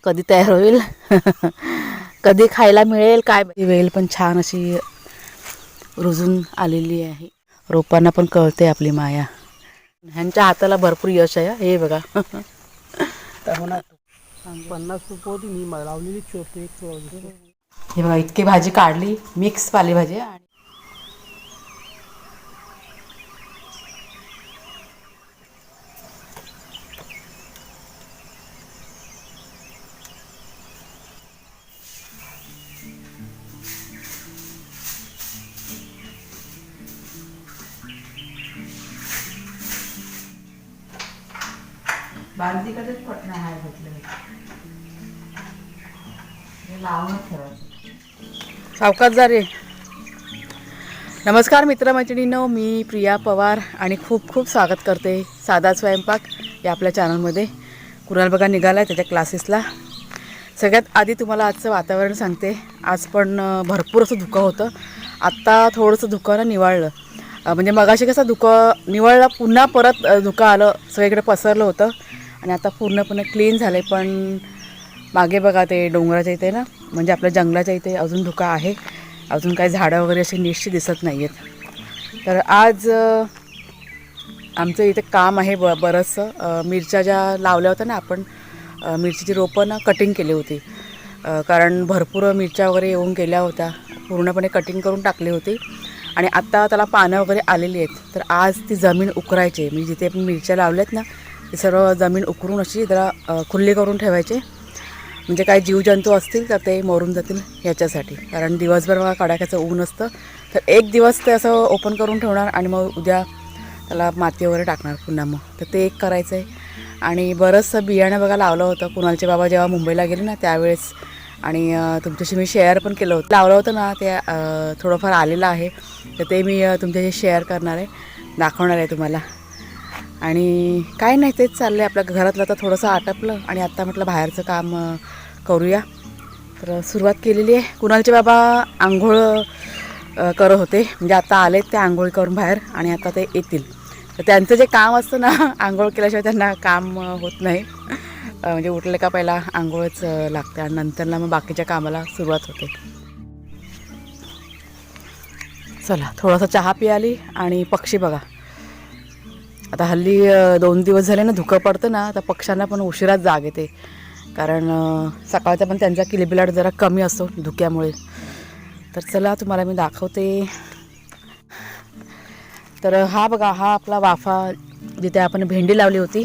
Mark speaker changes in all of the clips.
Speaker 1: कधी तयार होईल कधी खायला मिळेल काय. वेल पण छान अशी रुजून आलेली आहे. रोपांना पण कळते आपली माया. ह्यांच्या हाताला भरपूर यश आहे. हे बघा
Speaker 2: 50 रुपये होती मी लावलेली छोटे.
Speaker 1: हे बघा इतकी भाजी काढली. मिक्स पालेभाजी. आणि बांधीकडेच पटना आहे घेतलं. लावून ठेवायचं. सावकाश जा रे. नमस्कार मित्रमैत्रिणींनो, मी प्रिया पवार आणि खूप खूप स्वागत करते साधा स्वयंपाक या आपल्या चॅनलमध्ये. कुणाल बघा निघाला आहे त्याच्या क्लासेसला. सगळ्यात आधी तुम्हाला आजचं वातावरण सांगते. आज पण भरपूर असं धुकं होतं. आत्ता थोडंसं धुकं ना निवाळलं. म्हणजे मगाशी कसं धुकं निवळलं, पुन्हा परत धुकं आलं, सगळीकडे पसरलं होतं आणि आता पूर्णपणे क्लीन झालं. पण मागे बघा ते डोंगराच्या इथे ना, म्हणजे आपल्या जंगलाच्या इथे अजून धुकं आहे. अजून काही झाडं वगैरे अशी नीटशी दिसत नाही आहेत. तर आज आमचं इथे काम आहे बरंचसं. मिरच्या ज्या लावल्या होत्या ना आपण, मिरचीची रोपं ना कटिंग केली होती. कारण भरपूर मिरच्या वगैरे येऊन गेल्या होत्या. पूर्णपणे कटिंग करून टाकली होती आणि आत्ता त्याला पानं वगैरे आलेली आहेत. तर आज ती जमीन उकरायची. मी जिथे पण मिरच्या लावल्यात ना, ती सर्व जमीन उकरून अशी जरा खुल्ली करून ठेवायची. म्हणजे काही जीवजंतू असतील तर ते मरून जातील ह्याच्यासाठी. कारण दिवसभर बघा कडाक्याचं ऊन असतं. तर एक दिवस ते असं ओपन करून ठेवणार आणि मग उद्या त्याला माती वगैरे टाकणार पुन्हा. मग तर ते एक करायचं आहे. आणि बरंचसं बियाणं बघा लावलं होतं कुणालचे बाबा जेव्हा मुंबईला गेले ना त्यावेळेस. आणि तुमच्याशी मी शेअर पण केलं होतं. लावलं होतं ना ते थोडंफार आलेलं आहे. तर ते मी तुमच्याशी शेअर करणार आहे, दाखवणार आहे तुम्हाला. आणि काय नाही, तेच चाललं आहे आपल्या घरातलं. आता थोडंसं आटपलं आणि आत्ता म्हटलं बाहेरचं काम करूया. तर सुरुवात केलेली आहे. कुणालचे बाबा आंघोळ करत होते, म्हणजे आता आलेत ते आंघोळ करून बाहेर आणि आता ते येतील. तर त्यांचं जे काम असतं ना, आंघोळ केल्याशिवाय त्यांना काम होत नाही. म्हणजे उठले का पहिला आंघोळच लागते आणि नंतरला मग बाकीच्या कामाला सुरुवात होते. चला थोडासा चहा पियाली. आणि पक्षी बघा, आता हल्ली 2 दिवस झाले ना धुकं पडतं ना, तर पक्ष्यांना पण उशिराच जाग येते. कारण सकाळचा पण त्यांचा किलबिलाट जरा कमी असतो धुक्यामुळे. तर चला तुम्हाला मी दाखवते. तर हा बघा, हा आपला वाफा जिथे आपण भेंडी लावली होती.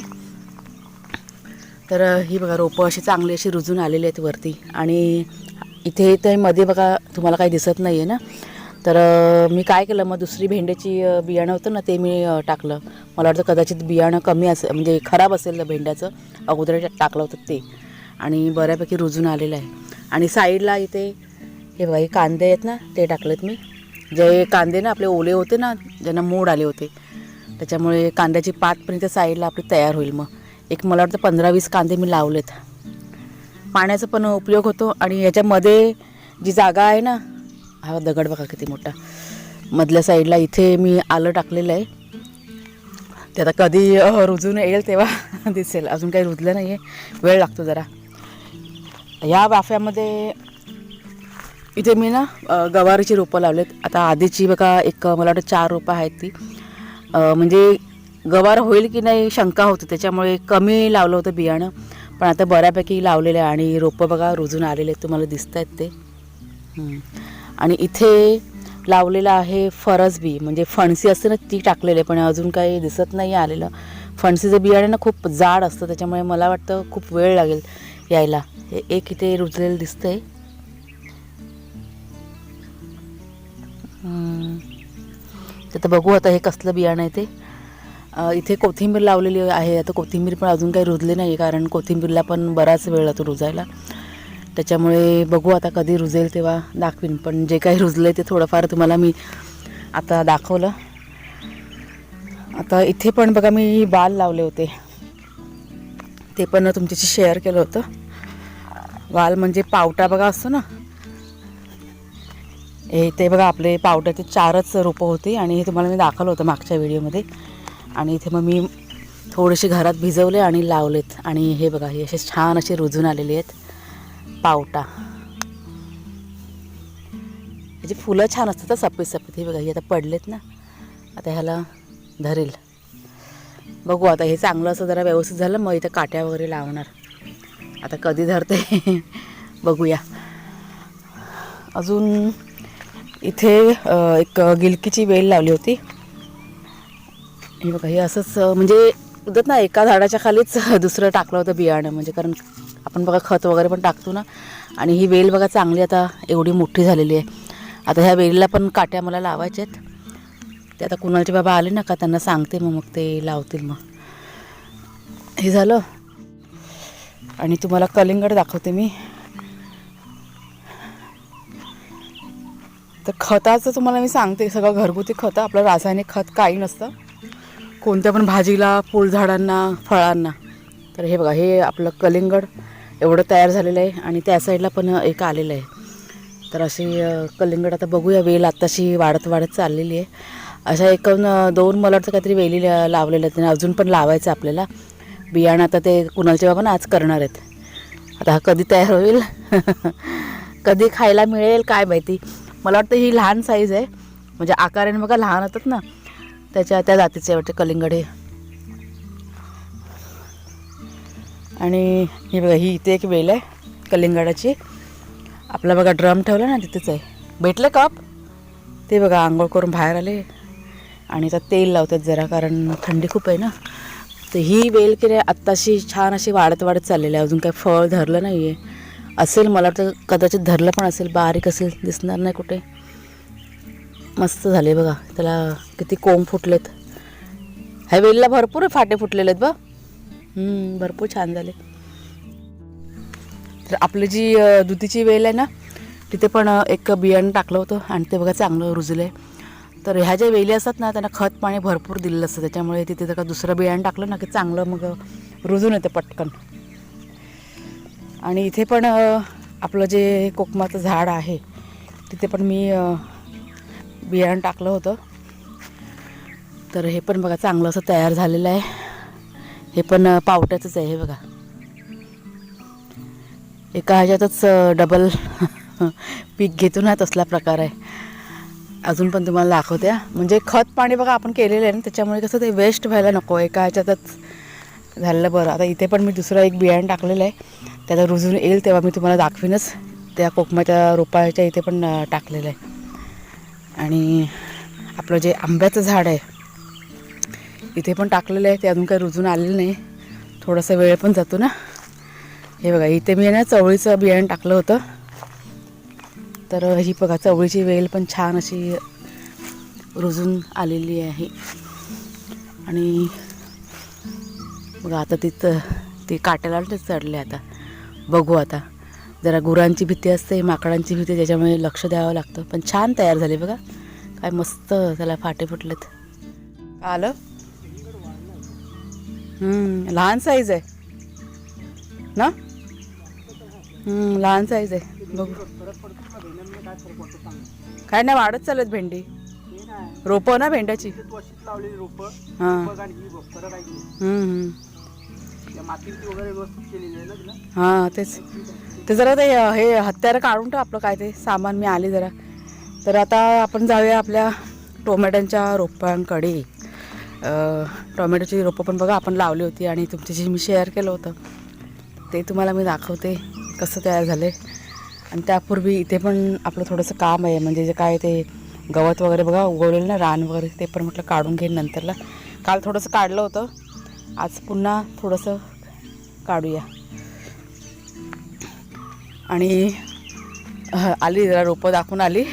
Speaker 1: तर ही बघा रोपं अशी चांगली अशी रुजून आलेली आहेत वरती. आणि इथे ते मध्ये बघा तुम्हाला काही दिसत नाही आहे ना. तर मी काय केलं, मग दुसरी भेंड्याची बियाणं होतं ना ते मी टाकलं. मला वाटतं कदाचित बियाणं कमी असेल, म्हणजे खराब असेल भेंड्याचं, अगोदर टाकलं होतं ते. आणि बऱ्यापैकी रुजून आलेलं आहे. आणि साईडला इथे हे बघा, हे कांदे आहेत ना ते टाकलेत मी. जे कांदे ना आपले ओले होते ना, ज्यांना मोड आले होते, त्याच्यामुळे कांद्याची पातपर्यंत साईडला आपली तयार होईल. मग एक मला वाटतं 15-20 कांदे मी लावलेत. पाण्याचा पण उपयोग होतो. आणि याच्यामध्ये जी जागा आहे ना, हा दगड बघा किती मोठा, मधल्या साईडला इथे मी आलं टाकलेलं आहे. ते आता कधी रुजून येईल तेव्हा दिसेल. अजून काही रुजलं नाही आहे, वेळ लागतो जरा. या वाफ्यामध्ये इथे मी ना गवारीची रोपं लावलेत. आता आधीची बघा एक मला वाटतं 4 रोपं आहेत ती. म्हणजे गवार होईल की नाही शंका होती, त्याच्यामुळे कमी लावलं होतं बियाणं. पण आता बऱ्यापैकी लावलेलं आहे आणि रोपं बघा रुजून आलेले आहेत, तुम्हाला दिसत आहेत ते. आणि इथे लावलेलं आहे फरसबी, म्हणजे फणसी असते ना ती टाकलेली आहे. पण अजून काही दिसत नाही आलेलं. फणसीचं बियाणं ना खूप जाड असतं, त्याच्यामुळे मला वाटतं खूप वेळ लागेल यायला. हे एक इथे रुजलेलं दिसतंय. तर बघू आता हे कसलं बियाणं आहे ते. इथे कोथिंबीर लावलेली आहे. आता कोथिंबीर पण अजून काही रुजली नाही, कारण कोथिंबीरला पण बराच वेळ लागतो रुजायला. त्याच्यामुळे बघू आता कधी रुजेल तेव्हा दाखवीन. पण जे काही रुजलं ते थोडंफार तुम्हाला मी आता दाखवलं. आता इथे पण बघा मी वाल लावले होते, ते पण तुमच्याशी शेअर केलं होतं. वाल म्हणजे पावटा बघा असतो ना, हे ते बघा आपले पावट्याचे 4च रोपं होती. आणि हे तुम्हाला मी दाखवलं होतं मागच्या व्हिडिओमध्ये. आणि इथे मग मी थोडेसे घरात भिजवले आणि लावलेत. आणि हे बघा, हे असे छान असे रुजून आलेले आहेत पावटा. ह्याची फुलं छान असतात सफेद सफेद. हे बघा, हे आता पडलेत ना, आता ह्याला धरेल. बघू आता हे चांगलं असं जरा व्यवस्थित झालं मग इथं काट्या वगैरे लावणार. आता कधी धरते बघूया. अजून इथे एक गिलकीची वेल लावली होती. हे बघा, हे असंच म्हणजे उदत ना, एका झाडाच्या खालीच दुसरं टाकलं होतं बियाणं. म्हणजे कारण आपण बघा खत वगैरे पण टाकतो ना. आणि ही वेल बघा चांगली आता एवढी मोठी झालेली आहे. आता ह्या वेलीला पण काट्या मला लावायच्या आहेत. ते आता कुणालचे बाबा आले ना का त्यांना सांगते मग ते लावतील. मग हे झालं. आणि तुम्हाला कलिंगड दाखवते मी. तर खताचं तुम्हाला मी सांगते, सगळं घरगुती खतं. आपलं रासायनिक खत काही नसतं कोणत्या पण भाजीला, फुलझाडांना, फळांना. तर हे बघा, हे आपलं कलिंगड एवढं तयार झालेलं आहे. आणि त्या साईडला पण एक आलेलं आहे. तर अशी कलिंगड आता बघूया, वेल आत्ताशी वाढत वाढत चाललेली आहे. अशा एकूण 2 मला वाटतं काहीतरी वेली लावलेल्या आहेत. अजून पण लावायचं आपल्याला बियाणं. आता ते कुणालचे बाबा ना आज करणार आहेत. आता हा कधी तयार होईल कधी खायला मिळेल काय माहिती. मला वाटतं ही लहान साईज आहे, म्हणजे आकाराने बघा लहान होतात ना, त्या जातीचे वाटते कलिंगड हे. आणि हे बघा, ही इथे एक वेल आहे कलिंगडाची. आपला बघा ड्रम ठेवला ना तिथेच आहे. भेटलं कप ते बघा, आंघोळ करून बाहेर आले आणि आता तेल लावतात जरा, कारण थंडी खूप आहे ना. तर ही वेल की आत्ताशी छान अशी वाढत वाढत चाललेली आहे. अजून काही फळ धरलं नाही आहे. असेल मला वाटतं, कदाचित धरलं पण असेल, बारीक असेल, दिसणार नाही कुठे. मस्त झाले बघा, त्याला किती कोंब फुटलेत. ह्या वेलीला भरपूर फाटे फुटलेले आहेत बघ. भरपूर छान झाले. तर आपली जी दुधीची वेल आहे ना, तिथे पण एक बियाणं टाकलं होतं आणि ते बघा चांगलं रुजलं आहे. तर ह्या ज्या वेली असतात ना, त्यांना खत पाणी भरपूर दिलेलं असतं. त्याच्यामुळे तिथे जर का दुसरं बियाणं टाकलं ना की चांगलं मग रुजून येतं पटकन. आणि इथे पण आपलं जे कोकमाचं झाड आहे तिथे पण मी बियाणं टाकलं होतं. तर हे पण बघा चांगलं असं तयार झालेलं आहे. हे पण पावट्याचंच आहे. हे बघा, एका ह्याच्यातच डबल पीक घेतो ना, तसला प्रकार आहे. अजून पण तुम्हाला दाखवते. म्हणजे खत पाणी बघा आपण केलेलं आहे ना, त्याच्यामुळे कसं ते वेस्ट व्हायला नको. एका ह्याच्यातच झालेलं बरं. आता इथे पण मी दुसरं एक बियाणं टाकलेलं आहे. त्याला रुजून येईल तेव्हा मी तुम्हाला दाखवीनच. त्या कोकमाच्या रोपाच्या इथे पण टाकलेलं आहे. आणि आपलं जे आंब्याचं झाड आहे इथे पण टाकलेलं आहे. ते अजून काही रुजून आलेलं नाही, थोडासा वेळ पण जातो ना. हे बघा, इथे मी ना चवळीचं बियाणं टाकलं होतं. तर ही बघा चवळीची वेल पण छान अशी रुजून आलेली आहे. आणि बघा आता तिथं ते काट्याला चढले. आता बघू, आता जरा गुरांची भीती असते, माकडांची भीती, त्याच्यामुळे लक्ष द्यावं लागतं. पण छान तयार झाले बघा, काय मस्त त्याला फाटे फुटलेत. आलं लहान साईज आहे ना. लहान साईज आहे. बघू काय नाही, वाढत चालत भेंडी. रोपं ना भेंड्याची. हां हां तेच. ते जरा ते हे हत्यारं काढून ठेव आपलं काय ते सामान. मी आली जरा. तर आता आपण जाऊया आपल्या टोमॅटोंच्या रोपांकडे. टोमॅटोची रोपं पण बघा आपण लावली होती आणि तुमच्याशी मी शेअर केलं होतं. ते तुम्हाला मी दाखवते कसं तयार झाले. आणि त्यापूर्वी इथे पण आपलं थोडंसं काम आहे. म्हणजे जे काय ते गवत वगैरे बघा उगवलेलं ना, रान वगैरे, ते पण म्हटलं काढून घेईन नंतरला. काल थोडंसं काढलं होतं, आज पुन्हा थोडंसं काढूया. आणि आली जरा रोपं दाखवून आली.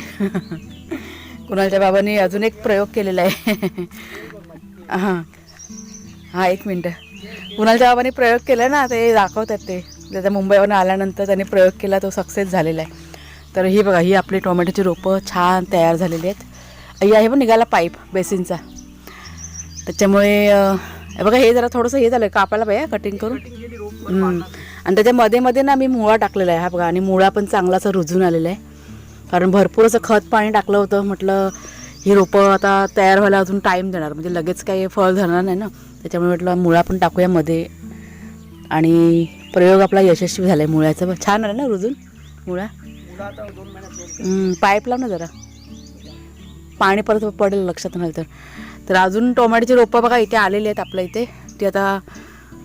Speaker 1: कुणालच्या बाबांनी अजून एक प्रयोग केलेला आहे. हां हां, 1 मिनटं. कुणालच्या बाबांनी प्रयोग केला ना, ते दाखवतात. ते त्याच्या मुंबईवरून आल्यानंतर त्यांनी प्रयोग केला, तो सक्सेस झालेला आहे. तर ही बघा, ही आपली टोमॅटोची रोपं छान तयार झालेली आहेत. आहे पण निघाला पाईप बेसिनचा, त्याच्यामुळे बघा हे जरा थोडंसं हे झालं, कापायला पाहिजे कटिंग करून. आणि त्याच्या मध्ये ना मी मुळा टाकलेला आहे. हा बघा, आणि मुळा पण चांगला असं रुजून आलेला आहे. कारण भरपूर असं खत पाणी टाकलं होतं. म्हटलं ही रोपं आता तयार व्हायला अजून टाईम देणार, म्हणजे लगेच काही फळ धरणार नाही ना, त्याच्यामुळे म्हटलं मुळा पण टाकूया मध्ये. आणि प्रयोग आपला यशस्वी झाला आहे मुळ्याचा. छान आलं ना रुजून मुळा.
Speaker 2: मुलं आता 2 महिन्यात
Speaker 1: पाईप लाव ना जरा, पाणी परत पडेल लक्षात नाही तर अजून टोमॅटोची रोपं बघा इथे आलेली आहेत आपल्या इथे. ती आता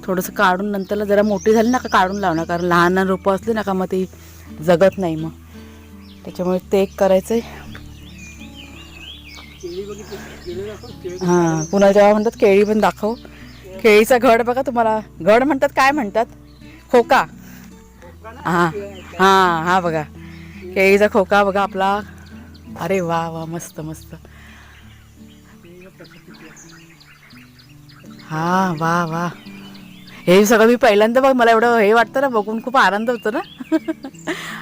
Speaker 1: थोडंसं काढून नंतरला जरा मोठी झाली ना का काढून लावणार, कारण लहान लहान रोपं असली ना का मग ती जगत नाही मग. त्याच्यामुळे ते एक करायचं आहे.
Speaker 2: केळी बघितली, केळी दाखव, केळी.
Speaker 1: हां, पुन्हा जेव्हा म्हणतात केळी पण दाखव. केळीचा घड बघा, तुम्हाला घड म्हणतात काय म्हणतात, खोका. हां हां हां बघा केळीचा खोका बघा आपला. अरे वा वा, मस्त मस्त. हां वा वा, हे सगळं मी पहिल्यांदा बघ, मला एवढं हे वाटतं ना बघून, खूप आनंद होतो ना.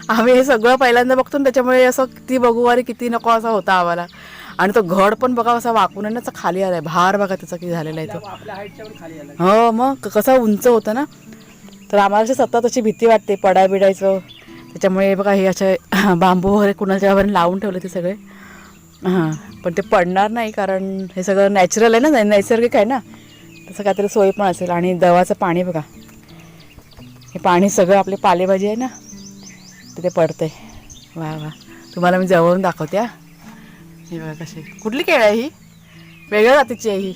Speaker 1: आम्ही हे सगळं पहिल्यांदा बघतो ना, त्याच्यामुळे असं किती बघू अरे किती नको असा होता आम्हाला. आणि तो घड पण बघा असा वाकून आहे ना, असा खाली आलाय, भार बघा त्याचा किती झालेला आहे तो.
Speaker 2: आपल्या हाईटच्या पण खाली आला.
Speaker 1: हो मग कसा उंच होतं ना, तर आम्हाला अशी सतत अशी भीती वाटते पडाय बिडायचं. त्याच्यामुळे बघा हे असे बांबू वगैरे कुणाच्या वगैरे लावून ठेवले ते सगळे. हां, पण ते पडणार नाही कारण हे सगळं नॅचरल आहे ना, नैसर्गिक आहे ना, तसं काहीतरी सोय पण असेल. आणि दवाचं पाणी बघा, हे पाणी सगळं आपले पालेभाजी आहे ना तिथे पडतंय. वा वा, तुम्हाला मी जवळून दाखवते. हे बघा कशी, कुठली केळं आहे ही, वेगळ्या जातीची आहे ही.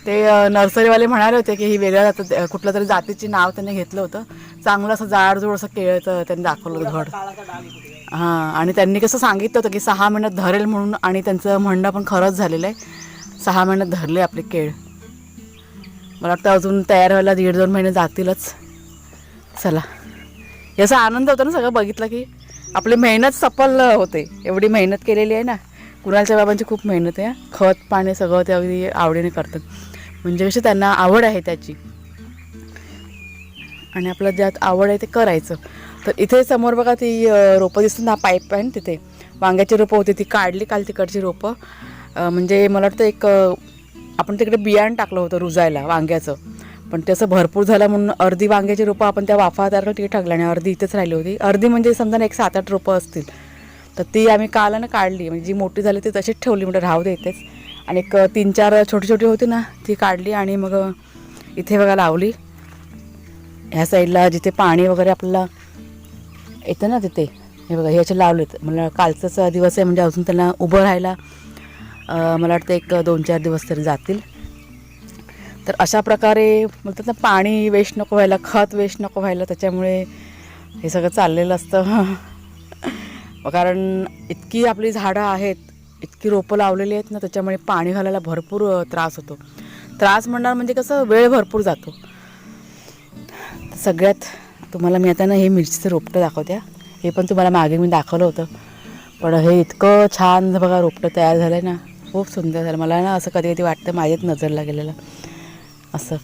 Speaker 1: ते नर्सरीवाले म्हणाले होते की ही वेगळ्या जात कुठल्या तरी जातीची नाव त्यांनी घेतलं होतं. चांगलं असं जाडजूड असं केळं त्यांनी दाखवलं होतं घड.
Speaker 2: काळाचा डाग आहे.
Speaker 1: हां, आणि त्यांनी कसं सांगितलं होतं की 6 महिन्यात धरेल म्हणून, आणि त्यांचं म्हणणं पण खरंच झालेलं आहे. 6 महिन्यात धरले आपले केळ. मला वाटतं अजून तयार व्हायला 1.5-2 महिने जातीलच. चला, याचा आनंद होतो ना सगळं बघितलं की आपली मेहनत सफल होते. एवढी मेहनत केलेली आहे ना, कुणालच्या बाबांची खूप मेहनत आहे. खत पाणी सगळं ते अगदी आवडीने करतात, म्हणजे कशी त्यांना आवड आहे त्याची, आणि आपलं ज्यात आवड आहे ते करायचं. तर इथे समोर बघा ती रोपं दिसतात ना, पाईप आहे ना तिथे, वांग्याची रोपं होती ती काढली काल तिकडची रोपं. म्हणजे मला वाटतं एक आपण तिकडे बियाणं टाकलं होतं रुजायला वांग्याचं, पण ते असं भरपूर झालं म्हणून अर्धी वांग्याची रोपं आपण त्या वाफा तयार तिथे टाकल्या आणि अर्धी इथेच राहिली होती. अर्धी म्हणजे समजा ना एक 7-8 रोपं असतील, तर ती आम्ही काल ना काढली. म्हणजे जी मोठी झाली ती तशीच ठेवली, म्हणजे राहू दे इथेच. आणि एक 3-4 छोटी छोटी होती ना ती काढली आणि मग इथे बघा लावली. ह्या साईडला जिथे पाणी वगैरे आपल्याला येतं ना तिथे हे बघा, हे असे लावलेत. मला कालचाच दिवस आहे, म्हणजे अजून त्यांना उभं राहायला मला वाटतं एक 2-4 दिवस तरी जातील. तर अशा प्रकारे म्हणतात ना, पाणी वेस्ट नको व्हायला, खत वेस्ट नको व्हायला, त्याच्यामुळे हे सगळं चाललेलं असतं. कारण इतकी आपली झाडं आहेत, इतकी रोपं लावलेली आहेत ना, त्याच्यामुळे पाणी घालायला भरपूर त्रास होतो. त्रास म्हणणार म्हणजे कसं, वेळ भरपूर जातो. सगळ्यात तुम्हाला मी आता ना हे मिरचीचं रोपटं दाखवते. हे पण तुम्हाला मागे मी दाखवलं होतं, पण हे इतकं छान बघा रोपटं तयार झालं आहे ना, खूप सुंदर झालं. मला ना असं कधी कधी वाटतं माझ्याच नजरला गेलेलं असं.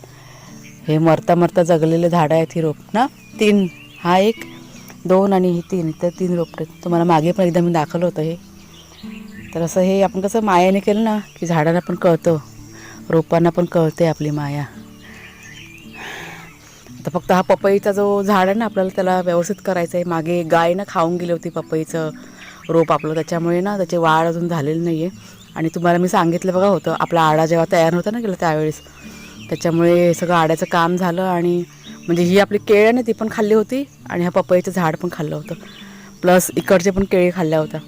Speaker 1: हे मरता मरता जगलेले झाडं आहेत ही रोप ना, 3, हा 1, 2 आणि ही 3, तर 3 रोपटे तुम्हाला मागे पण एकदा मी दाखवलं होतं हे. तर असं हे आपण कसं मायाने केलं ना की झाडांना पण कळतं, रोपांना पण कळते आपली माया. आता फक्त हा पपईचा जो झाड आहे ना, आपल्याला त्याला व्यवस्थित करायचं आहे. मागे गाय ना खाऊन गेली होती पपईचं रोप आपलं, त्याच्यामुळे ना त्याची वाढ अजून झालेली नाही आहे. आणि तुम्हाला मी सांगितलं बघा होतं, आपला आडा जेव्हा तयार होता ना गेलं त्यावेळेस, त्याच्यामुळे सगळं आड्याचं काम झालं. आणि म्हणजे ही आपली केळी आहे ना ती पण खाल्ली होती, आणि हा पपईचं झाड पण खाल्लं होतं, प्लस इकडचे पण केळी खाल्ल्या होत्या.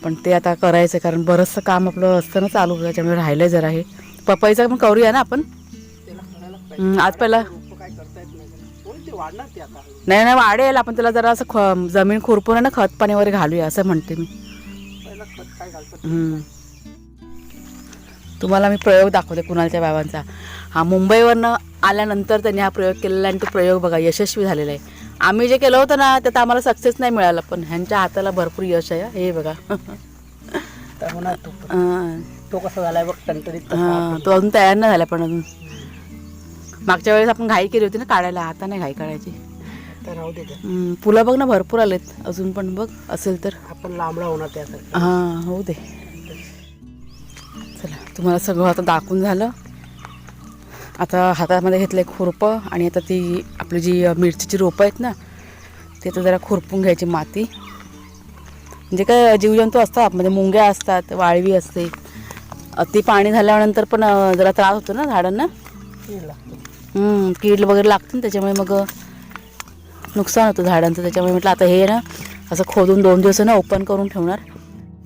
Speaker 1: पण ते आता करायचं आहे, कारण बरंचसं काम आपलं असतं ना चालू, त्याच्यामुळे राहिलं आहे जरा. हे पपईचं पण करूया ना आपण आज पहिला. नाही नाही, वाढेल, आपण त्याला जरा असं जमीन खुरपून ना खत पाणी वगैरे घालूया असं म्हणते मी. तुम्हाला मी प्रयोग दाखवते कुणालच्या बाबांचा. हा मुंबईवरनं आल्यानंतर त्यांनी हा प्रयोग केलेला, आणि तो प्रयोग बघा यशस्वी झालेला आहे. आम्ही जे केलं होतं ना त्यात आम्हाला सक्सेस नाही मिळालं, पण ह्यांच्या हाताला भरपूर यश आहे. हे बघा
Speaker 2: तो कसा झालाय बघ, टणटणीत.
Speaker 1: हां, तो अजून तयार नाही झाला, पण अजून मागच्या वेळेस आपण घाई केली होती ना काढायला, आता नाही घाई काढायची.
Speaker 2: तर राहू दे.
Speaker 1: फुलं बघ ना भरपूर आलेत अजून, पण बघ असेल तर
Speaker 2: आपण लांबडा होणार त्यासाठी.
Speaker 1: हां, होऊ दे. चला, तुम्हाला सगळं आता दाखवून झालं. आता हातामध्ये घेतलं एक खुरपं, आणि आता ती आपली जी मिरचीची रोपं आहेत ना ती आता जरा खुरपून घ्यायची माती. म्हणजे काय जीवजंतू असतात, म्हणजे मुंग्या असतात, वाळवी असते, अति पाणी झाल्यानंतर पण जरा त्रास होतो ना झाडांना.
Speaker 2: कीड लागतो.
Speaker 1: कीड वगैरे लागते ना, त्याच्यामुळे मग नुकसान होतं झाडांचं. त्याच्यामुळे म्हटलं आता हे ना असं खोदून 2 दिवस ना ओपन करून ठेवणार.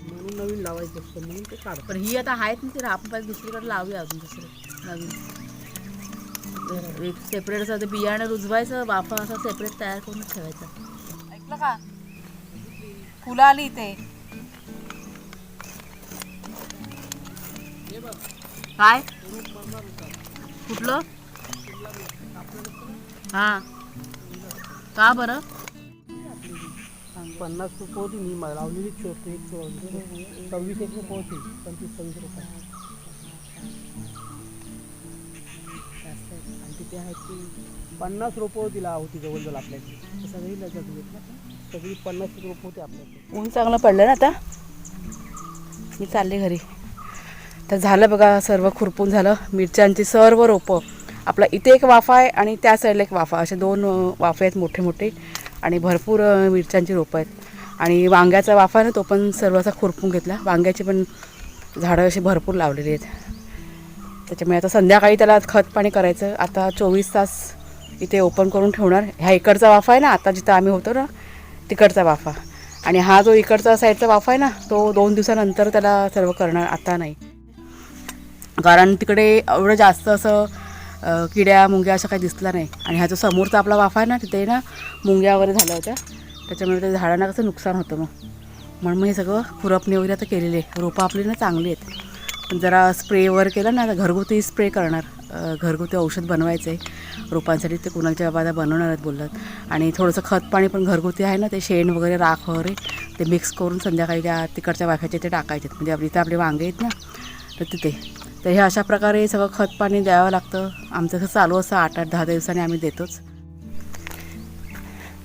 Speaker 2: म्हणून नवीन लावायचं असतं म्हणून ते काढतो.
Speaker 1: पण ही आता आहेत ना, ती आपण पाहिजे दुसरीकडे लावूया अजून दुसरं नवीन. एक सेपरेट असं ते बियाणं रुजवायचं, वाफा असा सेपरेट तयार करून ठेवायचा. ऐकलं का? फुलं आली इथे. काय कुठलं? हां का बरं?
Speaker 2: 50 रुपये होती मी लावलेली छोटी एक 26 एक रुपये होती. 25-26 रुपये. आणि तिथे आहेत ती 50 रुपये होती होती जवळजवळ आपल्याकडे. सगळी लजत सगळी 50 रुपये होती आपल्याकडे.
Speaker 1: ऊन चांगलं पडलं ना आता. मी चालले घरी. तर झालं बघा, सर्व खुरपून झालं. मिरच्यांची सर्व रोपं, आपला इथे एक वाफा आहे आणि त्या साईडला एक वाफा, असे 2 वाफे आहेत मोठे मोठे. आणि भरपूर मिरच्यांची रोपं आहेत. आणि वांग्याचा वाफा आहे ना, तो पण सर्व असा खुरपून घेतला. वांग्याची पण झाडं अशी भरपूर लावलेली आहेत. त्याच्यामुळे आता संध्याकाळी त्याला खत पाणी करायचं. आता 24 तास इथे ओपन करून ठेवणार. ह्या इकडचा वाफा आहे ना, आता जिथं आम्ही होतो ना तिकडचा वाफा. आणि हा जो इकडचा साईडचा वाफा आहे ना, तो 2 दिवसानंतर त्याला सर्व करणार, आता नाही. कारण तिकडे एवढं जास्त असं किड्या मुंग्या असं काही दिसला नाही. आणि हा जो समोरचा आपला वाफा आहे ना, तिथे ना मुंग्या वगैरे झाल्या होत्या. त्याच्यामुळे त्या झाडांना कसं नुकसान होतं म्हणून मग हे सगळं खुरपणी वगैरे आता केलेले आहे. रोपं आपली ना चांगली आहेत. पण जरा स्प्रे वगैरे केलं ना, घरगुती स्प्रे करणार, घरगुती औषध बनवायचं आहे रोपांसाठी. ते कुणालच्या बाबा बनवणार आहेत बोलतात. आणि थोडंसं खत पाणी पण घरगुती आहे ना, ते शेण वगैरे राख वगैरे ते मिक्स करून संध्याकाळी त्या तिकडच्या वाफ्याचे ते टाकायचे. म्हणजे इथं आपले वांगे आहेत ना, तर तिथे. तर हे अशा प्रकारे सगळं खत पाणी द्यावं लागतं. आमचं कसं चालू असतं 8-10 दिवसांनी आम्ही देतोच.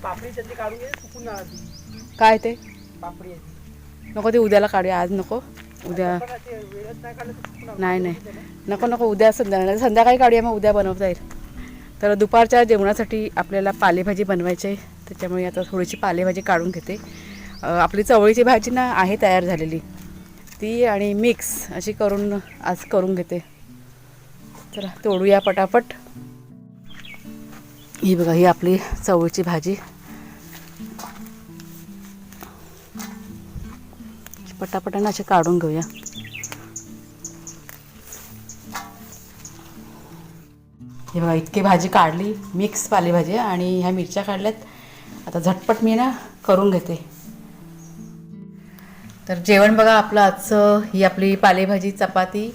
Speaker 2: पापडी चटणी काढून घे, सुकून जाणार ती.
Speaker 1: काय ते
Speaker 2: पापडी
Speaker 1: नको, ते उद्याला काढूया, आज नको. उद्या
Speaker 2: वेळच नाही काढलं तर सुकून जाणार.
Speaker 1: नाही नको उद्या संध्याकाळी काढूया, मग उद्या बनवता येईल. तर दुपारच्या जेवणासाठी आपल्याला पालेभाजी बनवायची आहे. त्याच्यामुळे आता थोडीशी पालेभाजी काढून घेते. आपली चवळीची भाजी ना आहे तयार झालेली, ती आणि मिक्स अशी करून आज करून घेते. चला तोडूया पटापट. ही बघा, ही आपली चवळीची भाजी. पटापटाने अशी काढून घेऊया. हे बघा, इतकी भाजी काढली, मिक्स पालेभाजी. आणि ह्या मिरच्या काढल्यात. आता झटपट मी ना करून घेते. तर जेवण बघा आपलं आजचं, ही आपली पालेभाजी, चपाती,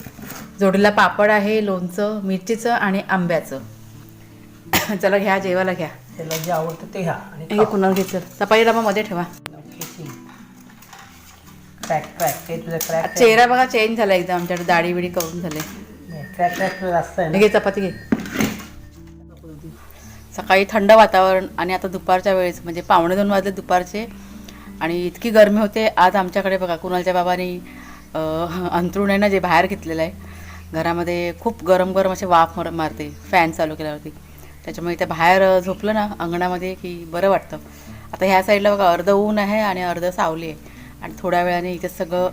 Speaker 1: जोडीला पापड आहे, लोणचं, मिरचीचं आणि आंब्याचं. चला घ्या, जेवायला घ्या.
Speaker 2: त्याला जे आवडतं ते घ्या. आणि
Speaker 1: हे कुणाला घ्यायचं, चपाती डबा मध्ये ठेवा. चेहरा बघा चेंज झाला एकदम, आमच्याकडे दाढी बिडी करून झाले.
Speaker 2: जास्त आहे.
Speaker 1: घे चपाती घे. सकाळी थंड वातावरण आणि आता दुपारच्या वेळेस म्हणजे 1:45 वाजले दुपारचे. आणि इतकी गरमी होते आज आमच्याकडे. बघा, कुणालच्या बाबांनी अंथरूण आहे ना जे बाहेर घेतलेलं आहे घरामध्ये, खूप गरम गरम असे वाफ मारते फॅन चालू केल्यावरती. त्याच्यामुळे त्या बाहेर झोपलं ना अंगणामध्ये की बरं वाटतं. आता ह्या साईडला बघा अर्ध ऊन आहे आणि अर्ध सावली आहे. आणि थोड्या वेळाने इथे सगळं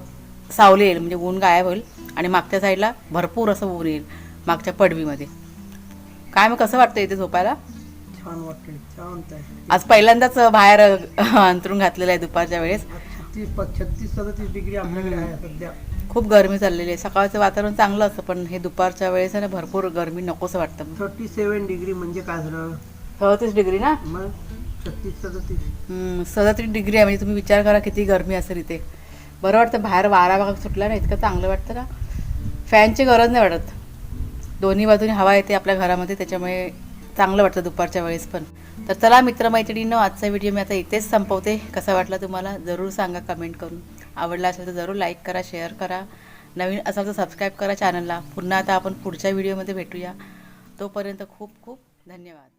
Speaker 1: सावली येईल, म्हणजे ऊन गायब होईल. आणि मागच्या साईडला भरपूर असं ऊन येईल, मागच्या पडवीमध्ये. काय मग कसं वाटतं इथे झोपायला?
Speaker 2: छान वाटते, छान आहे.
Speaker 1: आज पहिल्यांदाच बाहेर अंथरूण घातलेलं आहे दुपारच्या वेळेस.
Speaker 2: 36-37 डिग्री आपल्याकडे आहे सध्या.
Speaker 1: खूप गरमी चाललेली आहे. सकाळचं वातावरण चांगलं असतं, पण हे दुपारच्या वेळेस आहे ना भरपूर गरमी, नकोसं वाटतं.
Speaker 2: 37 डिग्री म्हणजे काय झालं?
Speaker 1: 37 डिग्री ना,
Speaker 2: मग 36-37.
Speaker 1: 37 डिग्री आहे. म्हणजे तुम्ही विचार करा किती गरमी असेल इथे. बरं वाटतं बाहेर, वारा बघा सुटला ना, इतकं चांगलं वाटतं ना. फॅनची गरज नाही वाटत, दोन्ही बाजूने हवा येते आपल्या घरामध्ये. त्याच्यामुळे चांगलं वाटतं दुपारच्या वेळेस पण. तर चला मित्रमैत्रिणींनो, आजचा व्हिडिओ मी आता इथेच संपवते. कसा वाटला तुम्हाला जरूर सांगा कमेंट करून. आवडला असेल तर जरूर लाईक करा, शेअर करा. नवीन असाल तर सबस्क्राईब करा चॅनलला. पुन्हा आता आपण पुढच्या व्हिडिओमध्ये भेटूया. तोपर्यंत खूप खूप धन्यवाद.